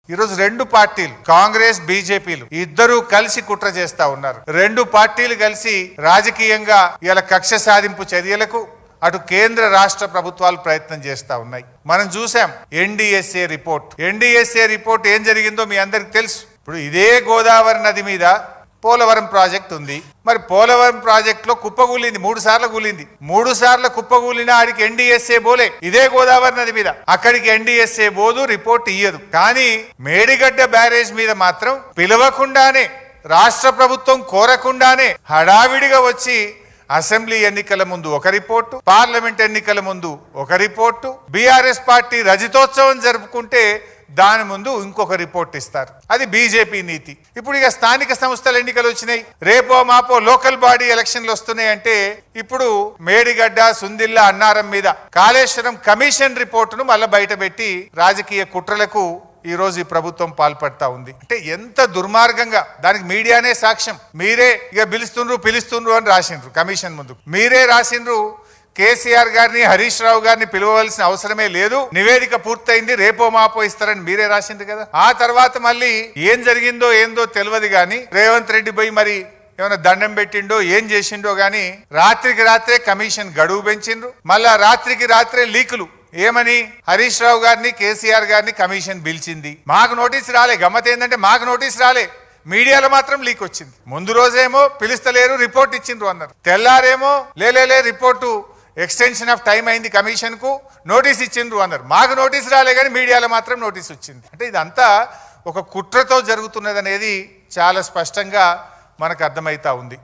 ఈరోజు రెండు పార్టీలు కాంగ్రెస్ బీజేపీలు ఇద్దరు కలిసి కుట్ర చేస్తా ఉన్నారు. రెండు పార్టీలు కలిసి రాజకీయంగా ఇలా కక్ష సాధింపు చర్యలకు అటు కేంద్ర రాష్ట్ర ప్రభుత్వాలు ప్రయత్నం చేస్తా ఉన్నాయి. మనం చూసాం ఎన్డీఎస్ఏ రిపోర్ట్ ఏం జరిగిందో మీ అందరికి తెలుసు. ఇప్పుడు ఇదే గోదావరి నది మీద పోలవరం ప్రాజెక్ట్ ఉంది. మరి పోలవరం ప్రాజెక్ట్ లో కుప్పగూలింది, 3 సార్లు కూలింది. 3 సార్లు కుప్పగూలిన ఆడికి ఎన్డీఎస్ఏ బోలే. ఇదే గోదావరి నది మీద అక్కడికి ఎన్డీఎస్ఏ బోదు, రిపోర్ట్ ఇయ్యదు. కానీ మేడిగడ్డ బ్యారేజ్ మీద మాత్రం పిలవకుండానే, రాష్ట్ర ప్రభుత్వం కోరకుండానే హడావిడిగా వచ్చి అసెంబ్లీ ఎన్నికల ముందు ఒక రిపోర్టు, పార్లమెంట్ ఎన్నికల ముందు ఒక రిపోర్టు, బీఆర్ఎస్ పార్టీ రజతోత్సవం జరుపుకుంటే దాని ముందు ఇంకొక రిపోర్ట్ ఇస్తారు. అది బీజేపీ నీతి. ఇప్పుడు ఇక స్థానిక సంస్థల ఎన్నికలు వచ్చినాయి, రేపో మాపో లోకల్ బాడీ ఎలక్షన్లు వస్తున్నాయి అంటే ఇప్పుడు మేడిగడ్డ, సుందిల్లా, అన్నారం మీద కాళేశ్వరం కమిషన్ రిపోర్టును మళ్ళీ బయటపెట్టి రాజకీయ కుట్రలకు ఈ రోజు ఈ ప్రభుత్వం పాల్పడతా ఉంది. అంటే ఎంత దుర్మార్గంగా, దానికి మీడియానే సాక్ష్యం. మీరే ఇక పిలుస్తుండ్రు అని రాసిండ్రు కమిషన్ ముందు. మీరే రాసిండ్రు కేసీఆర్ గారిని, హరీష్ రావు గారిని పిలవవలసిన అవసరమే లేదు, నివేదిక పూర్తయింది, రేపో మాపో ఇస్తారని మీరే రాసిండ్రు కదా. ఆ తర్వాత మళ్ళీ ఏం జరిగిందో ఏందో తెలియదు గాని రేవంత్ రెడ్డి పోయి మరి ఏమైనా దండం పెట్టిండో ఏం చేసిండో గాని రాత్రికి రాత్రే కమిషన్ గడువు పెంచిండ్రు. మళ్ళా రాత్రికి రాత్రే లీకులు. ఏమని? హరీష్ రావు గారిని, కేసీఆర్ గారిని కమిషన్ పిలిచింది, మాకు నోటీస్ రాలే. గమ్మత్ ఏంటంటే మాకు నోటీస్ రాలే, మీడియాలో మాత్రం లీక్ వచ్చింది. ముందు రోజేమో పిలుస్తలేరు, రిపోర్ట్ ఇచ్చిండ్రు అన్నారు. తెల్లారేమో లే రిపోర్టు ఎక్స్టెన్షన్ ఆఫ్ టైం అయింది, కమిషన్ కు నోటీస్ ఇచ్చిండ్రు అన్నారు. మాకు నోటీస్ రాలే కానీ మీడియాలో మాత్రం నోటీస్ వచ్చింది. అంటే ఇదంతా ఒక కుట్రతో జరుగుతున్నది అనేది చాలా స్పష్టంగా మనకు అర్థమవుతా ఉంది.